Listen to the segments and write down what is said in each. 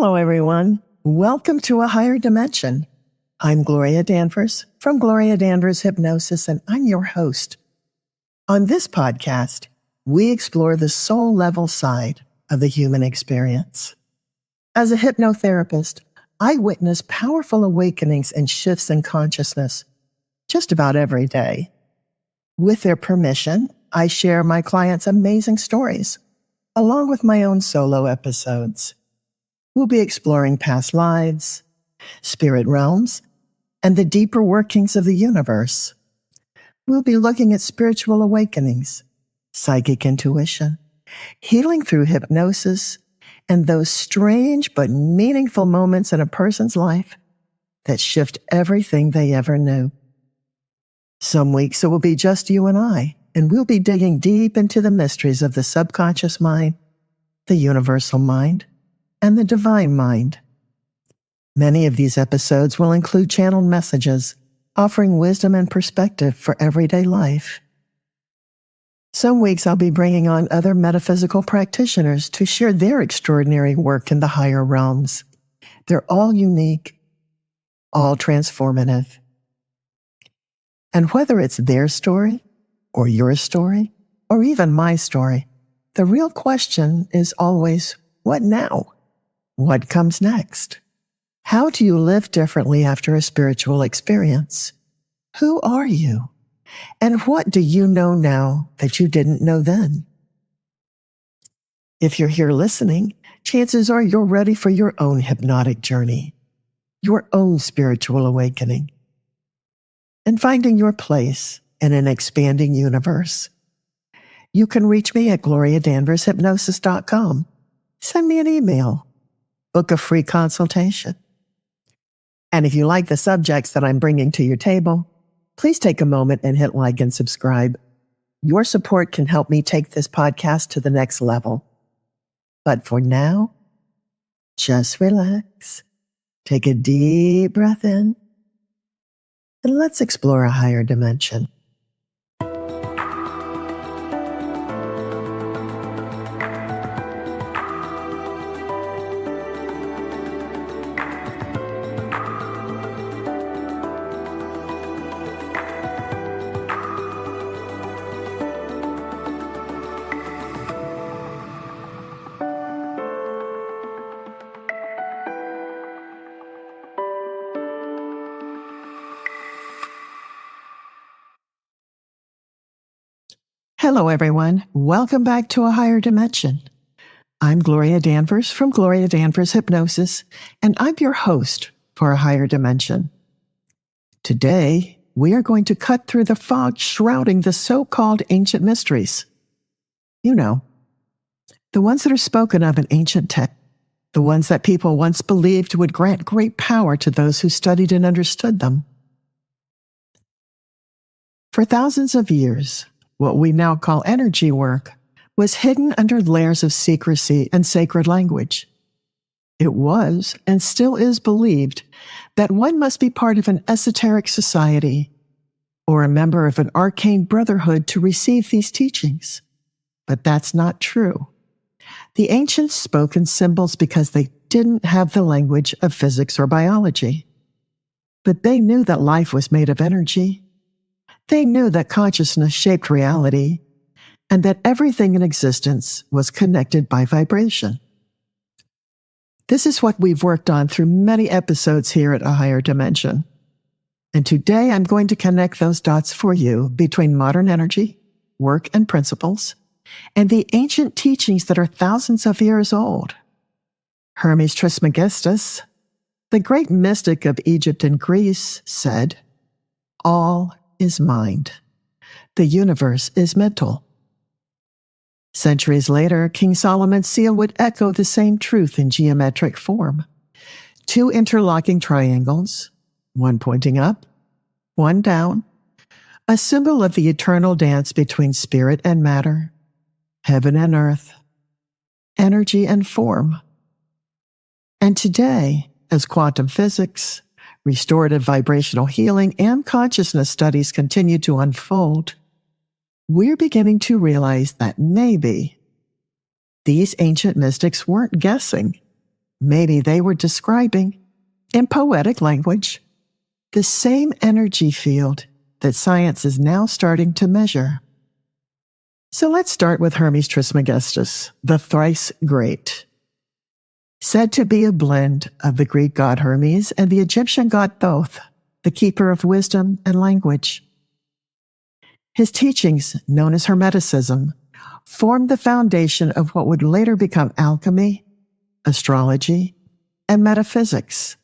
Hello, everyone. Welcome to A Higher Dimension. I'm Gloria Danvers from Gloria Danvers Hypnosis, and I'm your host. On this podcast, we explore the soul-level side of the human experience. As a hypnotherapist, I witness powerful awakenings and shifts in consciousness just about every day. With their permission, I share my clients' amazing stories, along with my own solo episodes. We'll be exploring past lives, spirit realms, and the deeper workings of the universe. We'll be looking at spiritual awakenings, psychic intuition, healing through hypnosis, and those strange but meaningful moments in a person's life that shift everything they ever knew. Some weeks it will be just you and I, and we'll be digging deep into the mysteries of the subconscious mind, the universal mind, and the divine mind. Many of these episodes will include channeled messages, offering wisdom and perspective for everyday life. Some weeks I'll be bringing on other metaphysical practitioners to share their extraordinary work in the higher realms. They're all unique, all transformative. And whether it's their story, or your story, or even my story, the real question is always, what now? What comes next? How do you live differently after a spiritual experience? Who are you? And what do you know now that you didn't know then? If you're here listening, chances are you're ready for your own hypnotic journey, your own spiritual awakening, and finding your place in an expanding universe. You can reach me at gloriadanvershypnosis.com. Send me an email. Book a free consultation. And if you like the subjects that I'm bringing to your table, please take a moment and hit like and subscribe. Your support can help me take this podcast to the next level. But for now, just relax, take a deep breath in, and let's explore a higher dimension. Hello, everyone. Welcome back to A Higher Dimension. I'm Gloria Danvers from Gloria Danvers Hypnosis, and I'm your host for A Higher Dimension. Today, we are going to cut through the fog shrouding the so-called ancient mysteries. You know, the ones that are spoken of in ancient texts, the ones that people once believed would grant great power to those who studied and understood them. For thousands of years, what we now call energy work was hidden under layers of secrecy and sacred language. It was, and still is, believed that one must be part of an esoteric society or a member of an arcane brotherhood to receive these teachings. But that's not true. The ancients spoke in symbols because they didn't have the language of physics or biology. But they knew that life was made of energy. They knew that consciousness shaped reality and that everything in existence was connected by vibration. This is what we've worked on through many episodes here at A Higher Dimension. And today I'm going to connect those dots for you between modern energy, work and principles, and the ancient teachings that are thousands of years old. Hermes Trismegistus, the great mystic of Egypt and Greece, said, "All is mind. The universe is mental." Centuries later, King Solomon's seal would echo the same truth in geometric form. Two interlocking triangles, one pointing up, one down, a symbol of the eternal dance between spirit and matter, heaven and earth, energy and form. And today, as quantum physics, restorative vibrational healing, and consciousness studies continue to unfold, we're beginning to realize that maybe these ancient mystics weren't guessing. maybe they were describing, in poetic language, the same energy field that science is now starting to measure. So let's start with Hermes Trismegistus, the thrice great. Said to be a blend of the Greek god Hermes and the Egyptian god Thoth, the keeper of wisdom and language. His teachings, known as Hermeticism, formed the foundation of what would later become alchemy, astrology, and metaphysics.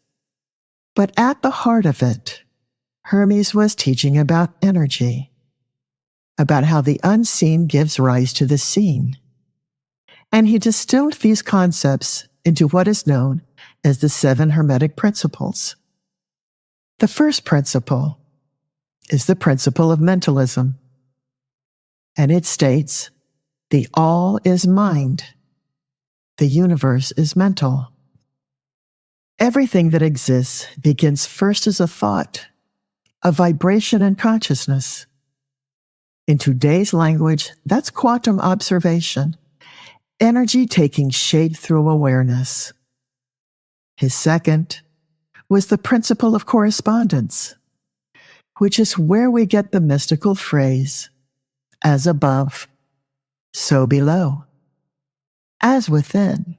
But at the heart of it, Hermes was teaching about energy, about how the unseen gives rise to the seen. And he distilled these concepts into what is known as the 7 Hermetic principles. The first principle is the principle of mentalism, and it states, the all is mind, the universe is mental. Everything that exists begins first as a thought, a vibration and consciousness. In today's language, that's quantum observation, energy taking shape through awareness. His second was the principle of correspondence, which is where we get the mystical phrase, as above, so below. As within,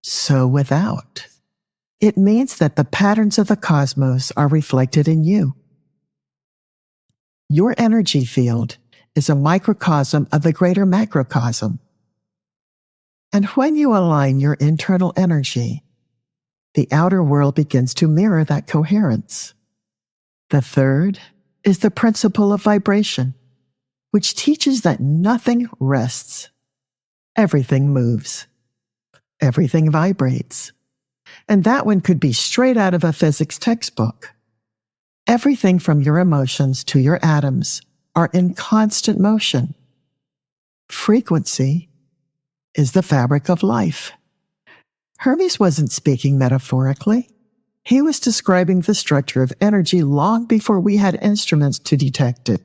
so without. It means that the patterns of the cosmos are reflected in you. Your energy field is a microcosm of the greater macrocosm. And when you align your internal energy, the outer world begins to mirror that coherence. The third is the principle of vibration, which teaches that nothing rests. Everything moves. Everything vibrates. And that one could be straight out of a physics textbook. Everything from your emotions to your atoms are in constant motion. Frequency is the fabric of life. Hermes wasn't speaking metaphorically. He was describing the structure of energy long before we had instruments to detect it.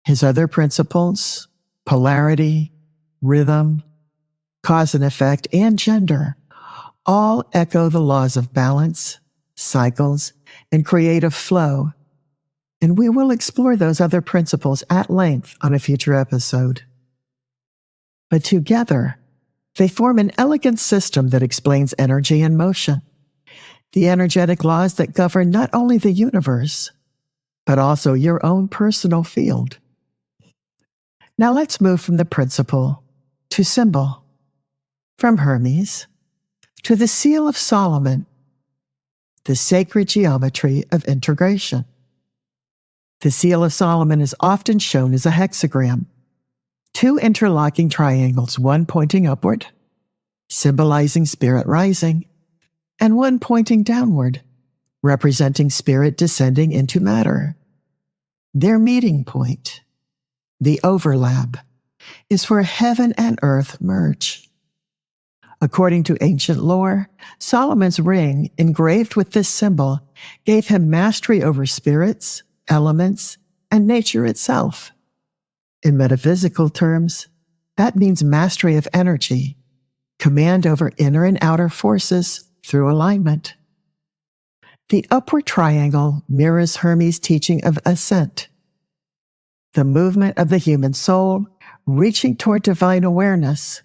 His other principles, polarity, rhythm, cause and effect, and gender, all echo the laws of balance, cycles, and creative flow. And we will explore those other principles at length on a future episode. But together, they form an elegant system that explains energy and motion, the energetic laws that govern not only the universe, but also your own personal field. Now let's move from the principle to symbol, from Hermes to the Seal of Solomon, the sacred geometry of integration. The Seal of Solomon is often shown as a hexagram, 2 interlocking triangles, one pointing upward, symbolizing spirit rising, and one pointing downward, representing spirit descending into matter. Their meeting point, the overlap, is where heaven and earth merge. According to ancient lore, Solomon's ring, engraved with this symbol, gave him mastery over spirits, elements, and nature itself. In metaphysical terms, that means mastery of energy, command over inner and outer forces through alignment. The upward triangle mirrors Hermes' teaching of ascent, the movement of the human soul reaching toward divine awareness.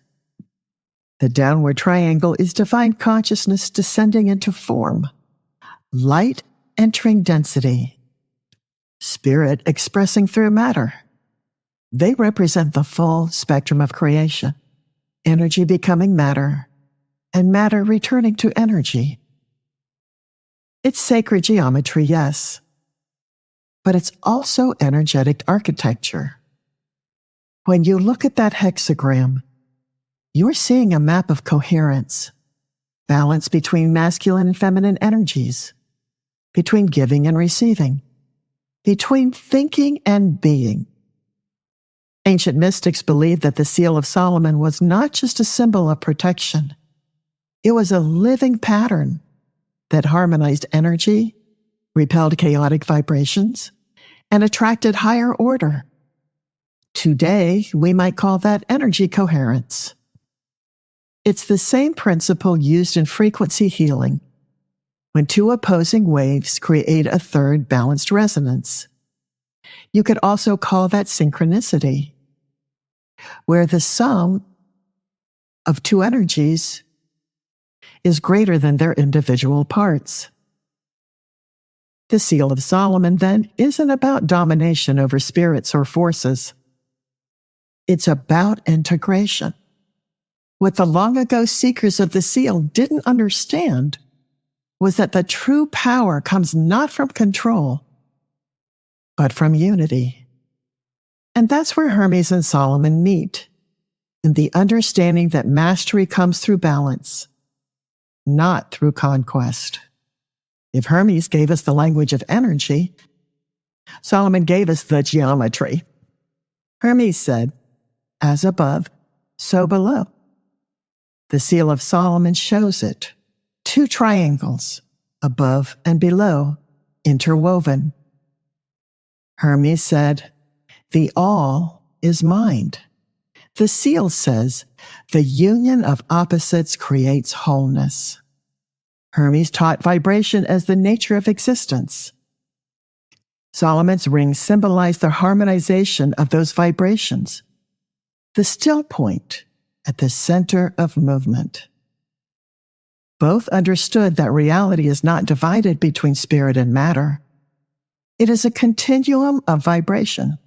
The downward triangle is divine consciousness descending into form, light entering density, spirit expressing through matter. They represent the full spectrum of creation, energy becoming matter, and matter returning to energy. It's sacred geometry, yes, but it's also energetic architecture. When you look at that hexagram, you're seeing a map of coherence, balance between masculine and feminine energies, between giving and receiving, between thinking and being. Ancient mystics believed that the Seal of Solomon was not just a symbol of protection. It was a living pattern that harmonized energy, repelled chaotic vibrations, and attracted higher order. Today, we might call that energy coherence. It's the same principle used in frequency healing, when two opposing waves create a third balanced resonance. You could also call that synchronicity, where the sum of two energies is greater than their individual parts. The Seal of Solomon, then, isn't about domination over spirits or forces. It's about integration. What the long-ago seekers of the seal didn't understand was that the true power comes not from control, but from unity. And that's where Hermes and Solomon meet, in the understanding that mastery comes through balance, not through conquest. If Hermes gave us the language of energy, Solomon gave us the geometry. Hermes said, "As above, so below." The Seal of Solomon shows it. Two triangles, above and below, interwoven. Hermes said, "The all is mind." The seal says, "The union of opposites creates wholeness." Hermes taught vibration as the nature of existence. Solomon's ring symbolized the harmonization of those vibrations, the still point at the center of movement. Both understood that reality is not divided between spirit and matter. It is a continuum of vibration,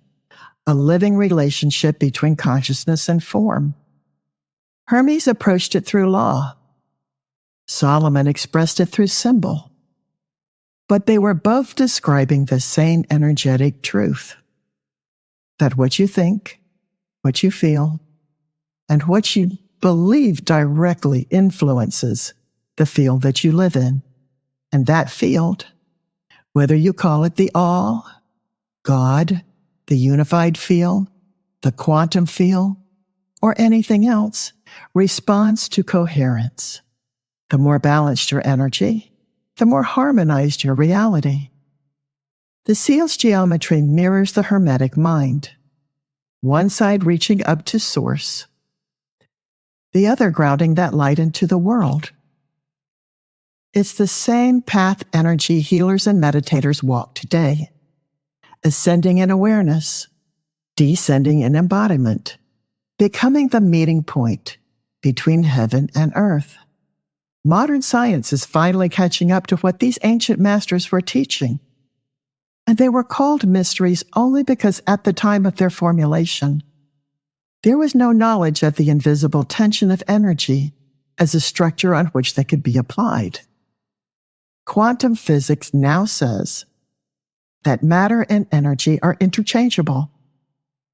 a living relationship between consciousness and form. Hermes approached it through law. Solomon expressed it through symbol. But they were both describing the same energetic truth, that what you think, what you feel, and what you believe directly influences the field that you live in. And that field, whether you call it the all, God, the unified field, the quantum field, or anything else, responds to coherence. The more balanced your energy, the more harmonized your reality. The seal's geometry mirrors the Hermetic mind, one side reaching up to source, the other grounding that light into the world. It's the same path energy healers and meditators walk today, ascending in awareness, descending in embodiment, becoming the meeting point between heaven and earth. Modern science is finally catching up to what these ancient masters were teaching. And they were called mysteries only because at the time of their formulation, there was no knowledge of the invisible tension of energy as a structure on which they could be applied. Quantum physics now says that matter and energy are interchangeable,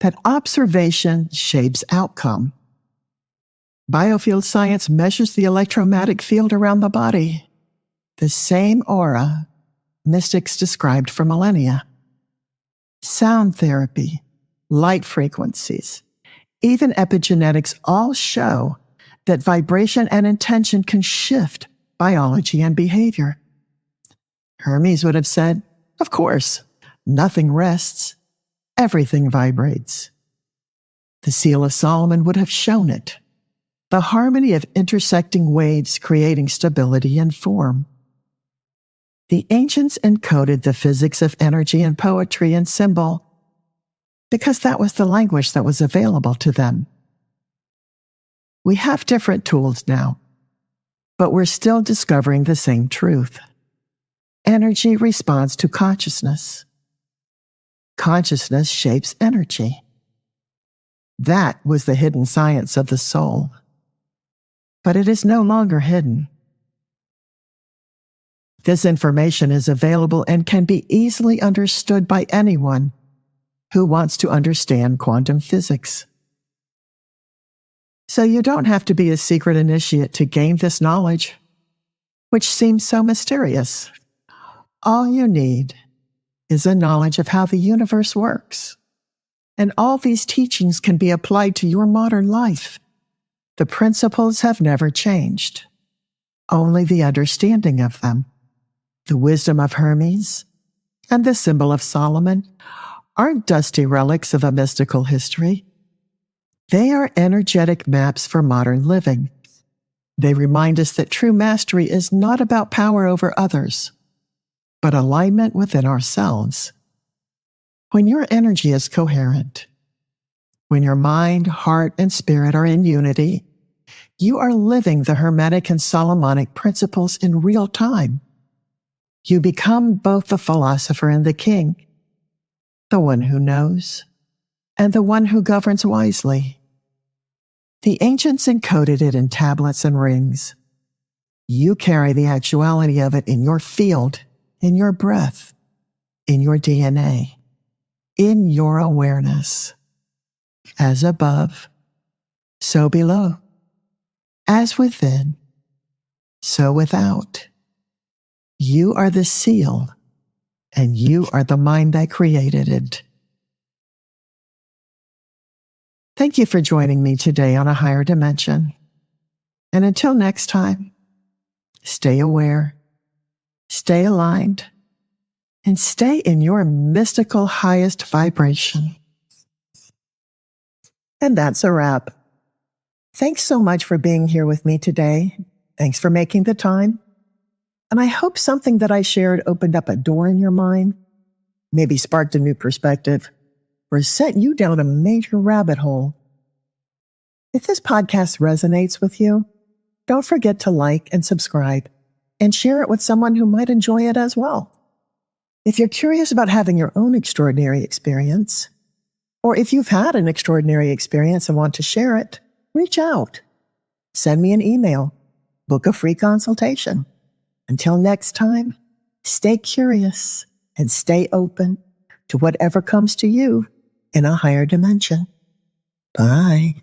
that observation shapes outcome. Biofield science measures the electromagnetic field around the body, the same aura mystics described for millennia. Sound therapy, light frequencies, even epigenetics all show that vibration and intention can shift biology and behavior. Hermes would have said, of course, nothing rests, everything vibrates. The Seal of Solomon would have shown it. The harmony of intersecting waves creating stability and form. The ancients encoded the physics of energy in poetry and symbol because that was the language that was available to them. We have different tools now, but we're still discovering the same truth. Energy responds to consciousness. Consciousness shapes energy. That was the hidden science of the soul. But it is no longer hidden. This information is available and can be easily understood by anyone who wants to understand quantum physics. So you don't have to be a secret initiate to gain this knowledge, which seems so mysterious. All you need is a knowledge of how the universe works. And all these teachings can be applied to your modern life. The principles have never changed, only the understanding of them. The wisdom of Hermes and the symbol of Solomon aren't dusty relics of a mystical history. They are energetic maps for modern living, They remind us that true mastery is not about power over others, but alignment within ourselves. When your energy is coherent, when your mind, heart, and spirit are in unity, you are living the Hermetic and Solomonic principles in real time. You become both the philosopher and the king, the one who knows, and the one who governs wisely. The ancients encoded it in tablets and rings. You carry the actuality of it in your field, in your breath, in your DNA, in your awareness. As above, so below. As within, so without. You are the seal, and you are the mind that created it. Thank you for joining me today on A Higher Dimension. And until next time, stay aware, stay aligned, and stay in your mystical highest vibration. And that's a wrap. Thanks so much for being here with me today. Thanks for making the time. And I hope something that I shared opened up a door in your mind, maybe sparked a new perspective, or sent you down a major rabbit hole. If this podcast resonates with you, don't forget to like and subscribe and share it with someone who might enjoy it as well. If you're curious about having your own extraordinary experience, or if you've had an extraordinary experience and want to share it, reach out. Send me an email. Book a free consultation. Until next time, stay curious and stay open to whatever comes to you in a higher dimension. Bye.